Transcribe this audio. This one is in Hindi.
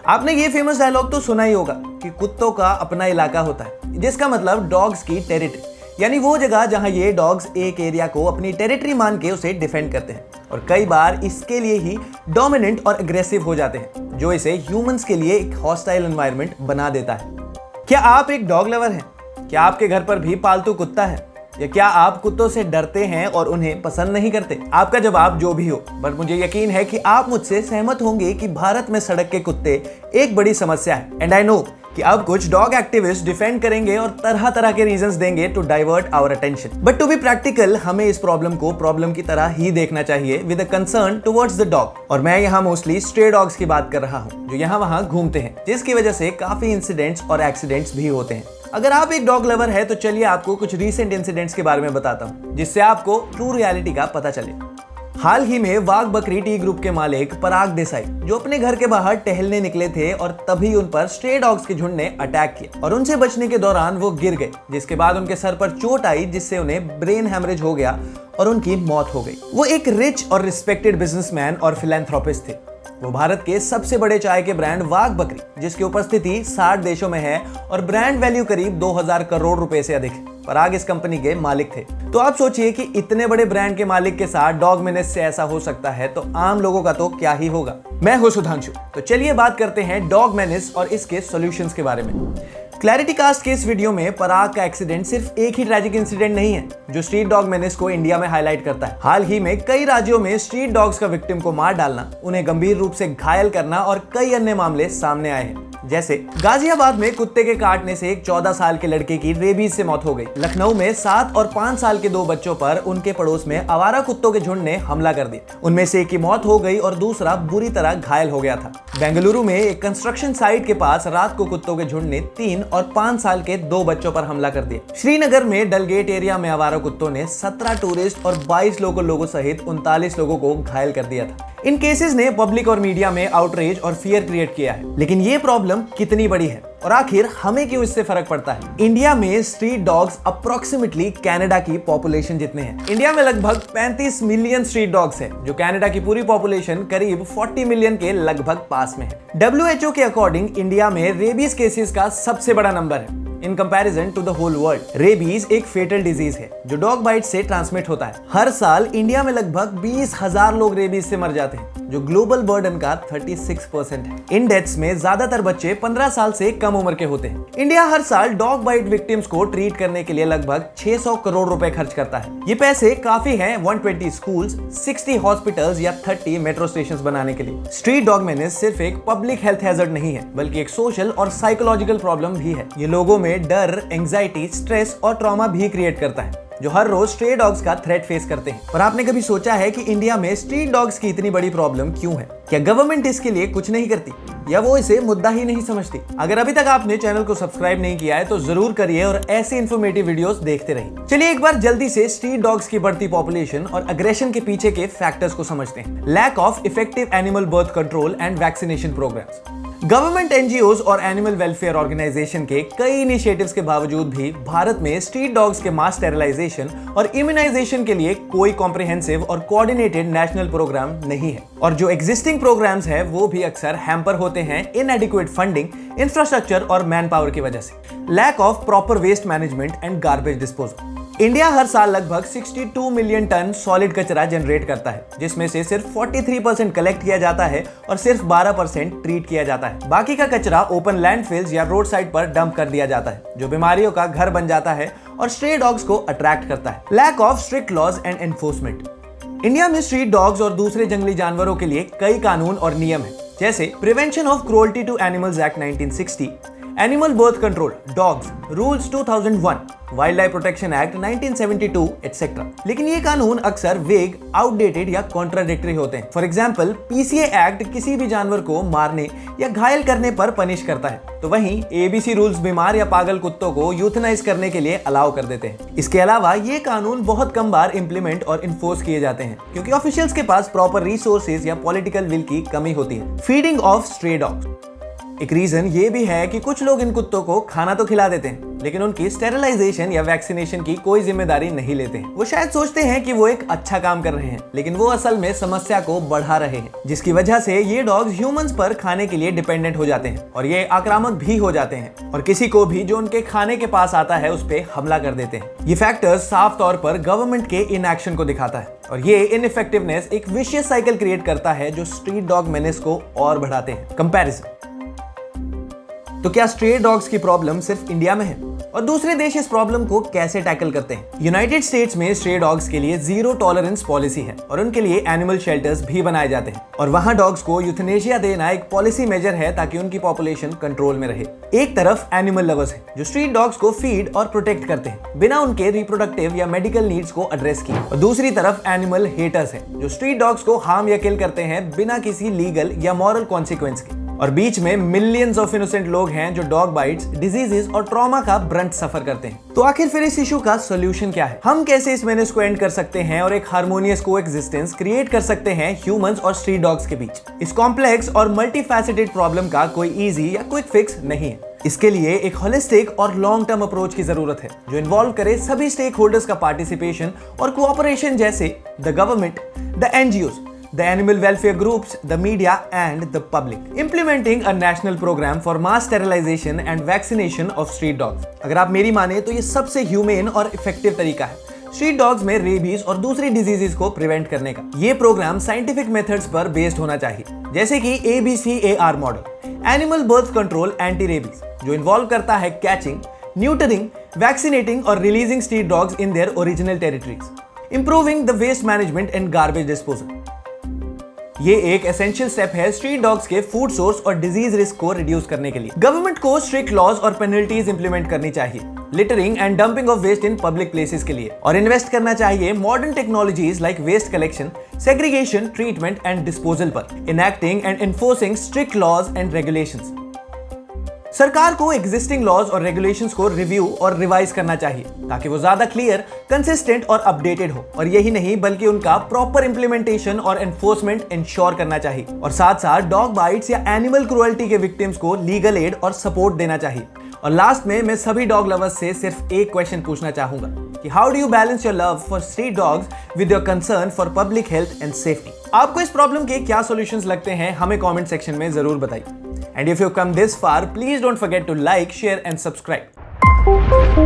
आपने ये फेमस डायलॉग तो सुना ही होगा कि कुत्तों का अपना इलाका होता है, जिसका मतलब डॉग्स की टेरिटरी, यानी वो जगह जहां ये डॉग्स एक एरिया को अपनी टेरिटरी मान के उसे डिफेंड करते हैं और कई बार इसके लिए ही डोमिनेंट और एग्रेसिव हो जाते हैं, जो इसे ह्यूमंस के लिए एक हॉस्टाइल एनवायरनमेंट बना देता है। क्या आप एक डॉग लवर हैं? क्या आपके घर पर भी पालतू कुत्ता है? या क्या आप कुत्तों से डरते हैं और उन्हें पसंद नहीं करते? आपका जवाब जो भी हो, बट मुझे यकीन है कि आप मुझसे सहमत होंगे कि भारत में सड़क के कुत्ते एक बड़ी समस्या है। एंड आई नो कि अब कुछ डॉग एक्टिविस्ट डिफेंड करेंगे और तरह तरह के रीजंस देंगे to divert our attention, but to be practical हमें इस प्रॉब्लम को प्रॉब्लम की तरह ही देखना चाहिए with a concern towards the dog. और मैं यहाँ मोस्टली स्ट्रे डॉग्स की बात कर रहा हूँ जो यहाँ वहाँ घूमते हैं, जिसकी वजह से काफी इंसिडेंट्स और एक्सीडेंट्स भी होते हैं। अगर आप एक डॉग लवर है तो चलिए आपको कुछ रीसेंट इंसिडेंट्स के बारे में बताता हूँ, जिससे आपको ट्रू रियलिटी का पता चले। हाल ही में वाघ बकरी टी ग्रुप के मालिक पराग देसाई जो अपने घर के बाहर टहलने निकले थे और तभी उन पर स्ट्रे डॉग्स के झुंड ने अटैक किया और उनसे बचने के दौरान वो गिर गए, जिसके बाद उनके सर पर चोट आई जिससे उन्हें ब्रेन हैमरेज हो गया और उनकी मौत हो गई। वो एक रिच और रिस्पेक्टेड बिजनेसमैन और फिलैंथ्रोपिस्ट थे। वो भारत के सबसे बड़े चाय के ब्रांड वाघ बकरी, जिसकी उपस्थिति 60 देशों में है और ब्रांड वैल्यू करीब 2000 करोड़ रुपए से अधिक है, पराग इस कंपनी के मालिक थे। तो आप सोचिए कि इतने बड़े ब्रांड के मालिक के साथ डॉग मेनेस से ऐसा हो सकता है तो आम लोगों का तो क्या ही होगा। मैं हूं सुधांशु, तो चलिए बात करते हैं डॉग मेनेस और इसके सॉल्यूशंस के बारे में। क्लैरिटी कास्ट के इस वीडियो में पराग का एक्सीडेंट सिर्फ एक ही ट्रैजिक इंसिडेंट नहीं है जो स्ट्रीट डॉग मेनेस को इंडिया में हाईलाइट करता है। हाल ही में कई राज्यों में स्ट्रीट डॉग्स का विक्टिम को मार डालना, उन्हें गंभीर रूप से घायल करना और कई अन्य मामले सामने आए हैं। जैसे गाजियाबाद में कुत्ते के काटने से एक 14 साल के लड़के की रेबीज से मौत हो गई। लखनऊ में 7 और 5 साल के 2 बच्चों पर उनके पड़ोस में आवारा कुत्तों के झुंड ने हमला कर दिया। उनमें से एक की मौत हो गई और दूसरा बुरी तरह घायल हो गया था। बेंगलुरु में एक कंस्ट्रक्शन साइट के पास रात को कुत्तों के झुंड ने 3 और 5 साल के 2 बच्चों पर हमला कर दिया। श्रीनगर में डलगेट एरिया में आवारा कुत्तों ने 17 टूरिस्ट और 22 लोकल लोगों सहित 39 लोगों को घायल कर दिया था। इन केसेस ने पब्लिक और मीडिया में आउटरीच और फियर क्रिएट किया है। लेकिन ये प्रॉब्लम कितनी बड़ी है और आखिर हमें क्यों इससे फर्क पड़ता है? इंडिया में स्ट्रीट डॉग्स अप्रोक्सीमेटली कनाडा की पॉपुलेशन जितने हैं। इंडिया में लगभग 35 मिलियन स्ट्रीट डॉग्स हैं, जो कनाडा की पूरी पॉपुलेशन करीब 40 मिलियन के लगभग पास में है। WHO के अकॉर्डिंग इंडिया में रेबीज केसेस का सबसे बड़ा नंबर है in comparison to the whole world. Rabies एक फेटल डिजीज है जो डॉग बाइट से ट्रांसमिट होता है। हर साल इंडिया में लगभग 20,000 लोग रेबीज से मर जाते हैं, जो ग्लोबल बर्डन का 36% है। इन डेथ्स में ज्यादातर बच्चे 15 साल से कम उम्र के होते हैं। इंडिया हर साल डॉग बाइट विक्टिम्स को ट्रीट करने के लिए लगभग 600 करोड़ रुपए खर्च करता है। ये पैसे काफी हैं 120 स्कूल्स, 60 हॉस्पिटल्स या 30 मेट्रो स्टेशंस बनाने के लिए। स्ट्रीट डॉग मेनेस सिर्फ एक पब्लिक हेल्थ हैजर्ड नहीं है, बल्कि एक सोशल और साइकोलॉजिकल प्रॉब्लम भी है। ये लोगों में डर, एंजाइटी, स्ट्रेस और ट्रॉमा भी क्रिएट करता है, जो हर रोज स्ट्रे डॉग्स का थ्रेट फेस करते हैं। और आपने कभी सोचा है कि इंडिया में स्ट्रीट डॉग्स की इतनी बड़ी प्रॉब्लम क्यों है? क्या गवर्नमेंट इसके लिए कुछ नहीं करती या वो इसे मुद्दा ही नहीं समझती? अगर अभी तक आपने चैनल को सब्सक्राइब नहीं किया है तो जरूर करिए और ऐसे इन्फॉर्मेटिव वीडियोस देखते रहिए। चलिए एक बार जल्दी से स्ट्रीट डॉग्स की बढ़ती पॉपुलेशन और अग्रेशन के पीछे के फैक्टर्स को समझते हैं। Lack of effective animal birth control and vaccination programmes. Government NGOs और एनिमल वेलफेयर ऑर्गेनाइजेशन के कई इनिशिएटिव्स के बावजूद भी भारत में स्ट्रीट डॉग्स के मास स्टेरिलाइजेशन और इम्यूनाइजेशन के लिए कोई कॉम्प्रिहेंसिव और कोऑर्डिनेटेड नेशनल प्रोग्राम नहीं है। और जो एग्जिस्टिंग प्रोग्राम्स है वो भी अक्सर हैम्पर होते हैं इनएडिक्वेट फंडिंग, इंफ्रास्ट्रक्चर और मैन पावर की वजह से। Lack of proper waste management and garbage disposal. India हर साल लगभग 62 मिलियन टन सॉलिड कचरा जनरेट करता है, जिसमें से सिर्फ 43% कलेक्ट किया जाता है और सिर्फ 12% ट्रीट किया जाता है। बाकी का कचरा ओपन लैंडफिल्स या रोड साइड पर डंप कर दिया जाता है, जो बीमारियों का घर बन जाता है और स्ट्रे डॉग्स को अट्रैक्ट करता है। Lack of strict laws and enforcement. India में स्ट्रीट डॉग्स और दूसरे जंगली जानवरों के लिए कई कानून और नियम है, जैसे prevention of cruelty to animals act 1960, animal birth control, dogs rules 2001, wildlife protection act 1972 etcetera. लेकिन ये कानून अक्सर वेग, आउटडेटेड या कॉन्ट्राडिक्टरी होते हैं। फॉर एग्जांपल, पीसीए एक्ट किसी भी जानवर को मारने या घायल करने पर पनिश करता है, तो वहीं एबीसी रूल्स बीमार या पागल कुत्तों को यूथनाइज करने के लिए अलाउ कर देते हैं। इसके अलावा ये कानून बहुत कम बार इंप्लीमेंट और इन्फोर्स किए जाते हैं, क्योंकि ऑफिशियल्स के पास प्रॉपर रिसोर्सेज या पॉलिटिकल विल की कमी होती है। Feeding of stray dogs. एक रीजन ये भी है कि कुछ लोग इन कुत्तों को खाना तो खिला देते हैं, लेकिन उनकी स्टेरिलाइजेशन या वैक्सीनेशन की कोई जिम्मेदारी नहीं लेते हैं। वो शायद सोचते हैं कि वो एक अच्छा काम कर रहे हैं, लेकिन वो असल में समस्या को बढ़ा रहे हैं, जिसकी वजह से ये डॉग्स ह्यूमंस पर खाने के लिए डिपेंडेंट हो जाते हैं और ये आक्रामक भी हो जाते हैं और किसी को भी जो उनके खाने के पास आता है उस पर हमला कर देते हैं। ये फैक्टर्स साफ तौर पर गवर्नमेंट के इनएक्शन को दिखाता है और ये इनइफेक्टिवनेस एक विशियस साइकिल क्रिएट करता है जो स्ट्रीट डॉग मेनेस को और बढ़ाते हैं। कंपैरिजन। तो क्या स्ट्रे डॉग्स की प्रॉब्लम सिर्फ इंडिया में है और दूसरे देश इस प्रॉब्लम को कैसे टैकल करते हैं? यूनाइटेड स्टेट्स में स्ट्रे डॉग्स के लिए जीरो टॉलरेंस पॉलिसी है और उनके लिए एनिमल शेल्टर्स भी बनाए जाते हैं और वहां डॉग्स को यूथनेशिया देना एक पॉलिसी मेजर है ताकि उनकी पॉपुलेशन कंट्रोल में रहे। एक तरफ एनिमल लवर्स हैं जो स्ट्रीट डॉग्स को फीड और प्रोटेक्ट करते हैं बिना उनके रिप्रोडक्टिव या मेडिकल नीड्स को एड्रेस किए, और दूसरी तरफ एनिमल हेटर्स हैं जो स्ट्रीट डॉग्स को हार्म या किल करते हैं बिना किसी लीगल या मॉरल कॉन्सिक्वेंस के। और बीच में मिलियंस ऑफ इनोसेंट लोग हैं जो डॉग बाइट्स, डिजीजेस और ट्रॉमा का ब्रंट सफर करते हैं। तो आखिर फिर इस इशू का सॉल्यूशन क्या है? हम कैसे इस मेनेस को एंड कर सकते हैं और एक हार्मोनियस कोएग्जिस्टेंस क्रिएट कर सकते हैं ह्यूमंस और स्ट्रीट डॉग्स के बीच? इस कॉम्प्लेक्स और मल्टीफैसेटेड प्रॉब्लम का कोई इजी या क्विक फिक्स नहीं है। इसके लिए एक होलिस्टिक और लॉन्ग टर्म अप्रोच की जरूरत है जो इन्वॉल्व करे सभी स्टेक होल्डर्स का पार्टिसिपेशन और कोऑपरेशन, जैसे the government, the NGOs, the animal welfare groups, the media and the public. Implementing a national program for mass sterilization and vaccination of street dogs. अगर आप मेरी माने तो ये सबसे ह्यूमेन और इफेक्टिव तरीका है स्ट्रीट डॉग्स में रेबीज और दूसरी डिजीजेस को प्रिवेंट करने का। ये प्रोग्राम साइंटिफिक मेथड्स पर बेस्ड होना चाहिए, जैसे कि ABCAR model, animal birth control anti rabies, जो इन्वॉल्व करता है कैचिंग, न्यूटरिंग, वैक्सीनेटिंग और releasing street dogs in their original territories, improving the waste management and garbage disposal. ये एक एसेंशियल स्टेप है स्ट्रीट डॉग्स के फूड सोर्स और डिजीज रिस्क को रिड्यूस करने के लिए। गवर्नमेंट को स्ट्रिक्ट लॉज और पेनल्टीज इंप्लीमेंट करनी चाहिए littering and dumping of waste in public places के लिए, और इन्वेस्ट करना चाहिए modern technologies like waste collection, segregation, treatment and disposal पर, enacting and enforcing strict laws and regulations. सरकार को एग्जिस्टिंग लॉज और रेगुलेशंस को रिव्यू और रिवाइज करना चाहिए ताकि वो ज्यादा क्लियर, कंसिस्टेंट और अपडेटेड हो, और यही नहीं बल्कि उनका प्रॉपर इंप्लीमेंटेशन और एनफोर्समेंट इंश्योर करना चाहिए, और साथ साथ डॉग बाइट्स या एनिमल क्रुएल्टी के विक्टिम्स को लीगल एड और सपोर्ट देना चाहिए। और लास्ट में मैं सभी डॉग लवर्स से सिर्फ एक क्वेश्चन पूछना चाहूंगा कि how do you balance your love for street dogs with your concern for public health and safety? आपको इस प्रॉब्लम के क्या सॉल्यूशंस लगते हैं हमें कमेंट सेक्शन में जरूर बताइए। And if you come this far, please don't forget to like, share and subscribe.